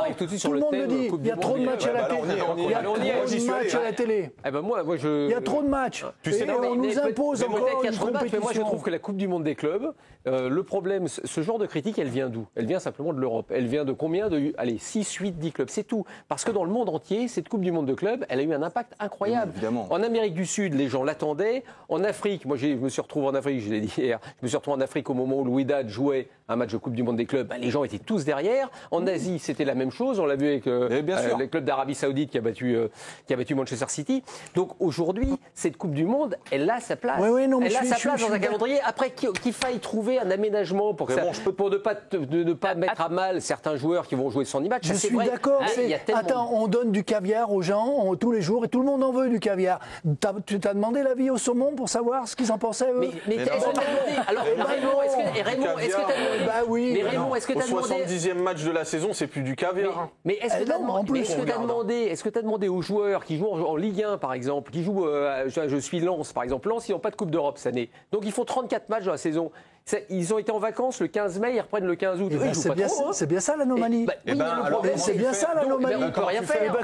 arrive tout de suite sur le le monde thème le dit. Coupe Il y a du trop de Monde. matchs à la télé. Il y a trop de matchs à la télé. Eh ben moi, Il y a trop de matchs. Et on nous impose encore une compétition. Mais moi, je trouve que la Coupe du Monde des clubs, le problème, ce genre de critique, elle vient d'où? Elle vient simplement de l'Europe. Elle vient de combien? Allez, 6, 8, 10 clubs, c'est tout. Parce que dans le monde entier, cette Coupe du Monde de clubs, elle a eu un impact incroyable. Évidemment. En Amérique du Sud, les gens l'attendaient. En Afrique, moi, je me suis retrouvé en Afrique, je l'ai dit hier, je me suis retrouvé en Afrique au moment où Louis Dade jouait un match de Coupe du Monde des clubs. Les gens étaient tous derrière. En Asie, c'était la même chose. On l'a vu avec le club d'Arabie Saoudite qui a battu Manchester City. Donc aujourd'hui, cette Coupe du Monde, elle a sa place. Elle a sa place dans un calendrier. Après, qu'il faille trouver un aménagement pour ne pas mettre à mal certains joueurs qui vont jouer 110 matchs. Je suis d'accord. Attends, on donne du caviar aux gens tous les jours et tout le monde en veut du caviar. Tu t'as demandé l'avis au saumon pour savoir ce qu'ils en pensaient, eux? Mais est-ce que t'as demandé? Alors, Raymond, est-ce que t'as demandé? Bah oui. Mais Raymond, est-ce que t'as demandé? Au 70e match de la saison, c'est plus du caviar. Mais est-ce que t'as demandé aux joueurs qui jouent en Ligue 1, par exemple, qui jouent, je suis Lens, par exemple. Lens, ils n'ont pas de Coupe d'Europe cette année. Donc, ils font 34 matchs dans la saison. Ils ont été en vacances le 15 mai, ils reprennent le 15 août. C'est bien ça l'anomalie. C'est bien ça l'anomalie. On ne peut rien faire.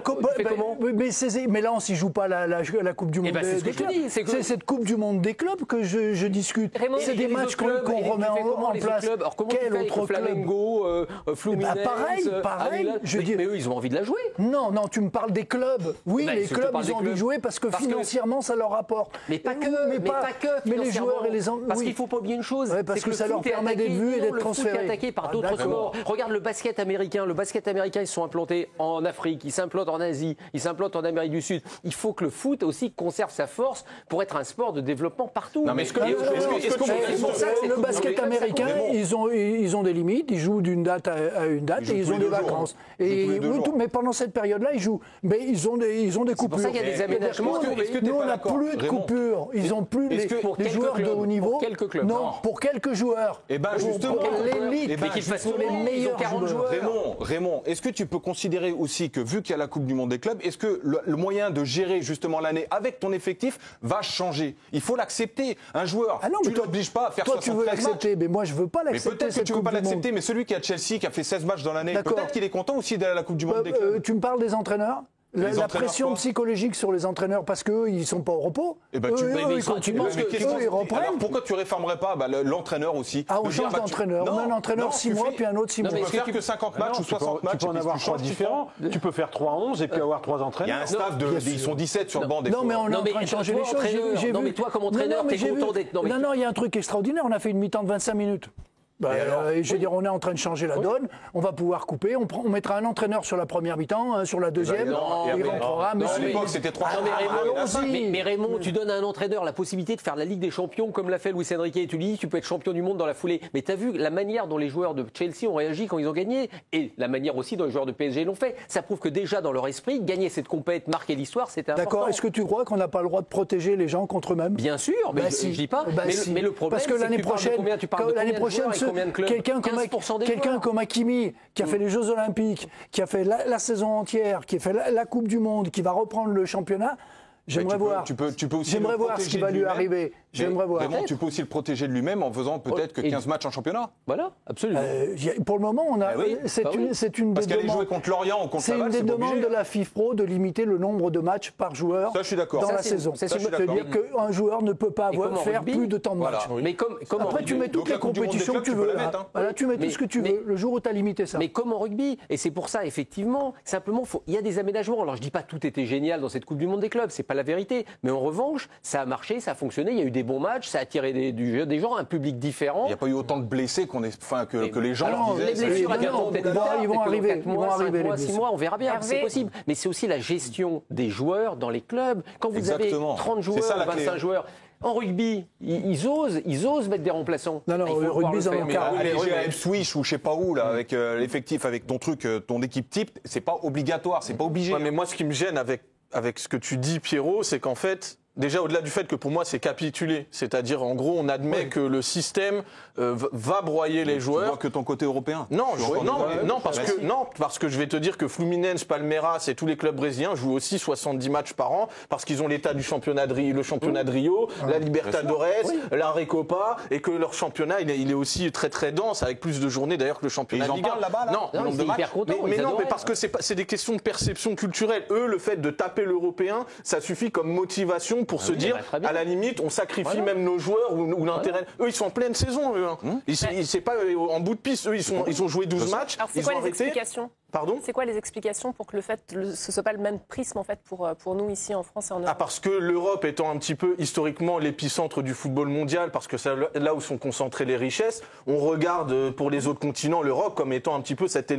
Mais là, on s'y joue pas la Coupe du Monde des clubs. C'est cette Coupe du Monde des clubs que je discute. C'est des matchs qu'on remet en place. Quel autre club? Flamengo, Fluminense. Pareil. Mais eux, ils ont envie de la jouer. Non, tu me parles des clubs. Oui, les clubs, ils ont envie de jouer parce que financièrement, ça leur rapporte. Mais pas que. Mais les joueurs et les... Parce qu'il ne faut pas oublier une chose. Parce que ça leur permet d'être vus et d'être transférés. Le foot est attaqué par d'autres sports. Regarde le basket américain. Le basket américain, ils se sont implantés en Afrique, ils s'implantent en Asie, ils s'implantent en Amérique du Sud. Il faut que le foot aussi conserve sa force pour être un sport de développement partout. Non, mais le basket américain, ils ont des limites, ils jouent d'une date à une date et ils ont des vacances. Mais pendant cette période-là, ils jouent. Mais ils ont des coupures. C'est pour ça qu'il y a des aménagements. Nous, on n'a plus de coupures. Ils n'ont plus les joueurs de haut niveau. Pour quelques clubs. Non, pour quelques joueurs. Et bien justement, pour l'élite, mais qu'ils fassent les meilleurs joueurs. Raymond, est-ce que tu peux considérer aussi que vu qu'il y a la Coupe du Monde des clubs, est-ce que le moyen de gérer justement l'année avec ton effectif va changer? Il faut l'accepter. Un joueur, tu ne l'obliges pas à faire 73 matchs. Toi, tu veux l'accepter, mais moi, je ne veux pas l'accepter. Mais peut-être que tu ne veux pas l'accepter, mais celui qui a Chelsea, qui a fait 16 matchs dans l'année, peut-être qu'il est content aussi d'aller à la Coupe du Monde des clubs. Tu me parles des entraîneurs? La pression psychologique sur les entraîneurs parce qu'eux, ils ne sont pas au repos. Ils reprennent. Alors pourquoi tu ne réformerais pas l'entraîneur aussi? On change d'entraîneur. On a un entraîneur 6 mois, puis un autre 6 mois. Tu peux faire que 50 matchs ou 60 matchs. Tu peux en avoir 3 différents. Tu peux faire 3 à 11 et puis avoir 3 entraîneurs. Il y a un staff ils sont 17 sur le banc. Non, mais on est en train de changer les choses. Non, mais toi, comme entraîneur, t'es content d'être... Non, il y a un truc extraordinaire. On a fait une mi-temps de 25 minutes. Je veux dire, on est en train de changer la donne. On va pouvoir couper. On mettra un entraîneur sur la première mi-temps, sur la deuxième. Il rentrera. À l'époque, c'était 3 Mais Raymond, tu donnes à un entraîneur la possibilité de faire la Ligue des Champions comme l'a fait Luis Enrique. Et tu lui dis, tu peux être champion du monde dans la foulée. Mais tu as vu la manière dont les joueurs de Chelsea ont réagi quand ils ont gagné et la manière aussi dont les joueurs de PSG l'ont fait. Ça prouve que déjà dans leur esprit, gagner cette compète, marquer l'histoire, c'était important. D'accord. Est-ce que tu crois qu'on n'a pas le droit de protéger les gens contre eux-mêmes? Bien sûr, mais je dis pas. Mais le problème, parce que l'année prochaine, quelqu'un comme Hakimi, qui a fait les Jeux Olympiques, qui a fait la saison entière, qui a fait la Coupe du Monde, qui va reprendre le championnat, j'aimerais voir. J'aimerais voir ce qui va lui arriver. J'aimerais voir. Vraiment, tu peux aussi le protéger de lui-même en faisant peut-être que 15 matchs en championnat. Voilà, absolument. Pour le moment, on a. C'est une parce qu'aller jouer contre Lorient ou contre Laval, c'est une des demandes de la FIFPro de limiter le nombre de matchs par joueur dans la saison. C'est-à-dire qu'un joueur ne peut pas faire plus de temps de match. Après, tu mets toutes les compétitions que tu veux. Tu mets tout ce que tu veux, le jour où tu as limité ça. Mais comme en rugby. Et c'est pour ça, effectivement, simplement, il y a des aménagements. Alors, je ne dis pas tout était génial dans cette Coupe du Monde des clubs, c'est pas la vérité. Mais en revanche, ça a marché, ça a fonctionné, il y a eu des bons matchs, ça a attiré des gens, un public différent. Il n'y a pas eu autant de blessés que les gens disaient. Les blessures ils vont arriver. 4 mois, 5 mois, 6 mois, on verra bien, c'est possible. Mais c'est aussi la gestion des joueurs dans les clubs. Quand vous avez 30 joueurs, 25 joueurs, en rugby, ils osent mettre des remplaçants. Non, le rugby, ils en ont carrément. Aller jouer à Ipswich ou je sais pas où, là, avec l'effectif, avec ton équipe type, c'est pas obligatoire, c'est pas obligé. Mais moi, ce qui me gêne avec ce que tu dis, Pierrot, c'est qu'en fait, Déjà, au-delà du fait que pour moi, c'est capituler. C'est-à-dire, en gros, on admet que le système va broyer les joueurs. Tu vois que ton côté européen. Parce que je vais te dire que Fluminense, Palmeiras et tous les clubs brésiliens jouent aussi 70 matchs par an parce qu'ils ont l'état du championnat de Rio, la Libertadores, la Recopa, et que leur championnat, il est aussi très très dense, avec plus de journées d'ailleurs que le championnat de Ligue 1. Là-bas, là. Non, ils étaient hyper contents. mais parce que c'est des questions de perception culturelle. Eux, le fait de taper l'européen, ça suffit comme motivation pour se dire, à la limite, on sacrifie même nos joueurs ou l'intérêt. Eux, ils sont en pleine saison. Eux, c'est pas en bout de piste. Eux, ils ont joué 12 matchs. Alors, c'est quoi les explications ? Pardon ? C'est quoi les explications pour que ce soit pas le même prisme en fait pour nous ici en France et en Europe ? Parce que l'Europe étant un petit peu historiquement l'épicentre du football mondial, parce que c'est là où sont concentrées les richesses, on regarde pour les autres continents l'Europe comme étant un petit peu cet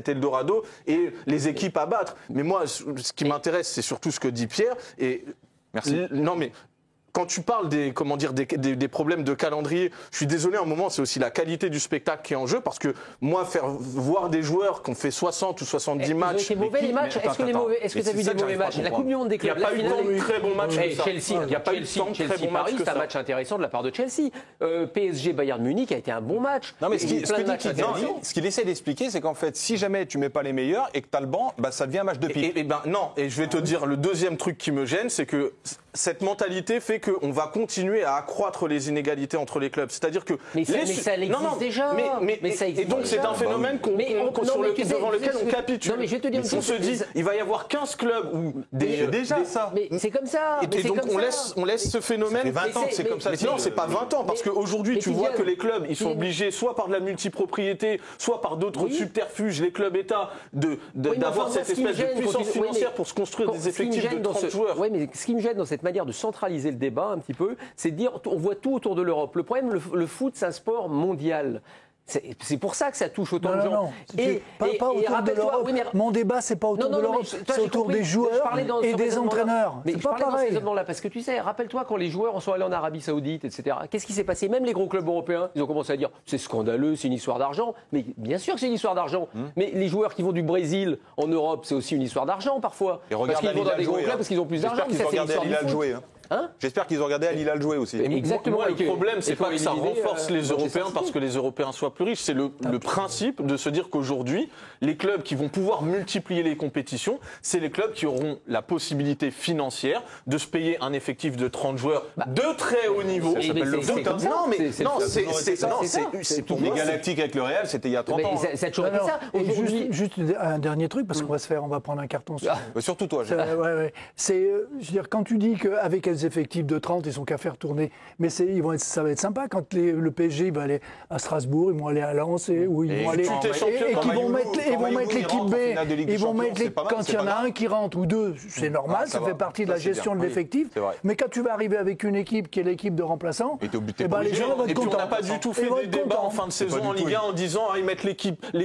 Eldorado et les équipes à battre. Mais moi, ce qui m'intéresse, c'est surtout ce que dit Pierre. Et merci. Non mais. Quand tu parles des problèmes de calendrier, je suis désolé, à un moment, c'est aussi la qualité du spectacle qui est en jeu, parce que moi, faire voir des joueurs qui ont fait 60 ou 70 matchs... C'est mauvais les matchs. Est-ce que tu as vu des mauvais matchs ? La Coupe du Monde des clubs, il n'y a pas eu tant de très bons matchs que ça. Chelsea, il n'y a pas eu tant de très bons matchs. C'est un match intéressant de la part de Chelsea. PSG Bayern Munich a été un bon match. Non, mais ce qu'il essaie d'expliquer, c'est qu'en fait, si jamais tu mets pas les meilleurs et que tu as le banc, ça devient un match de pique. Et je vais te dire, le deuxième truc qui me gêne, c'est que cette mentalité fait qu'on va continuer à accroître les inégalités entre les clubs. C'est-à-dire que... Mais ça existe déjà. Et donc c'est un phénomène devant lequel on capitule. Non, mais je vais te dire on se dit, il va y avoir 15 clubs où ça. Mais c'est comme ça. Et donc on laisse ce phénomène... 20 ans que c'est comme ça. Non, c'est pas 20 ans, parce qu'aujourd'hui, tu vois que les clubs, ils sont obligés, soit par de la multipropriété, soit par d'autres subterfuges, les clubs-États, d'avoir cette espèce de puissance financière pour se construire des effectifs de 30 joueurs. Oui, mais ce qui me gêne dans cette manière de centraliser le débat un petit peu, c'est de dire on voit tout autour de l'Europe. Le problème, le foot, c'est un sport mondial. C'est pour ça que ça touche autant de gens. Pas autour de l'Europe. Mon débat, c'est pas autour de l'Europe, c'est autour des joueurs et des entraîneurs. Mais c'est pas pareil. Parce que tu sais, rappelle-toi quand les joueurs sont allés en Arabie Saoudite, etc. Qu'est-ce qui s'est passé ? Même les gros clubs européens, ils ont commencé à dire c'est scandaleux, c'est une histoire d'argent. Mais bien sûr que c'est une histoire d'argent. Mais les joueurs qui vont du Brésil en Europe, c'est aussi une histoire d'argent parfois. Parce qu'ils vont dans des gros clubs parce qu'ils ont plus d'argent. J'espère qu'ils ont regardé Al Hilal jouer aussi. Exactement. Le problème, c'est pas que ça renforce les Européens parce que les Européens soient plus riches. C'est le principe de se dire qu'aujourd'hui, les clubs qui vont pouvoir multiplier les compétitions, c'est les clubs qui auront la possibilité financière de se payer un effectif de 30 joueurs de très haut niveau. C'est pour les Galactiques avec le Real, c'était il y a 30 ans. Ça a toujours été ça. Juste un dernier truc, parce qu'on va prendre un carton. Surtout toi. Je veux dire, quand tu dis qu'avec les effectifs de 30, ils sont qu'à faire tourner, mais ça va être sympa quand le PSG va aller à Strasbourg, ils vont aller à Lens, ou ils vont aller et qu'ils vont mettre l'équipe B, ils vont mettre quand il y en a un qui rentre ou deux, c'est normal, ça fait partie de la gestion de l'effectif. Mais quand tu vas arriver avec une équipe qui est l'équipe de remplaçants, les gens vont être contents. On n'a pas du tout fait des débats en fin de saison en Ligue 1 en disant ils mettent l'équipe B,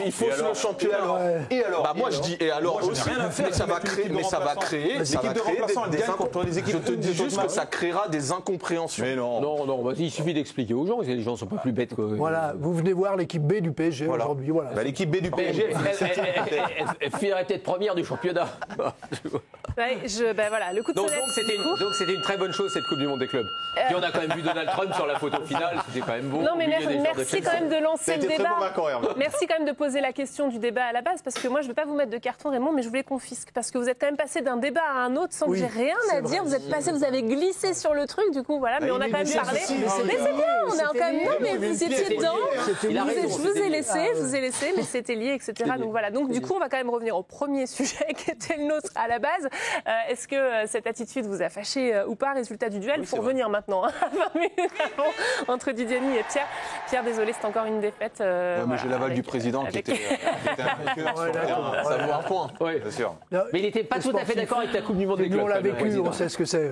il faut le championnat. Et alors moi je dis et alors aussi, mais ça va créer je te dis juste que ça créera des incompréhensions. Mais non. Il suffit d'expliquer aux gens, les gens ne sont pas plus bêtes que... Voilà, vous venez voir l'équipe B du PSG aujourd'hui. Voilà. L'équipe B du PSG, elle finirait peut-être première du championnat. Le coup de donc c'était une très bonne chose cette Coupe du Monde des clubs. Puis on a quand même vu Donald Trump sur la photo finale, c'était quand même beau. Non mais merci quand même de lancer le débat. Merci quand même de poser la question du débat à la base, parce que moi je ne veux pas vous mettre de carton, Raymond, mais je vous les confisque, parce que vous êtes quand même passé d'un débat à un autre sans que j'ai rien à dire. Vous avez glissé sur le truc, du coup, voilà, mais on a quand même parlé. Mais c'est bien, on a quand même. Non, mais vous étiez dedans. Je vous ai laissé, mais c'était lié, etc. Donc voilà. Donc du coup, on va quand même revenir au premier sujet qui était le nôtre à la base. Est-ce que cette attitude vous a fâché ou pas, résultat du duel? Faut revenir maintenant, à 20 minutes entre Didiani et Pierre. Pierre, désolé, c'est encore une défaite. Mais j'ai l'aval du président qui était un vainqueur. Ça vaut un point. Bien sûr. Mais il n'était pas tout à fait d'accord avec la Coupe du Monde des clubs. On l'a vécu, on sait ce que c'est.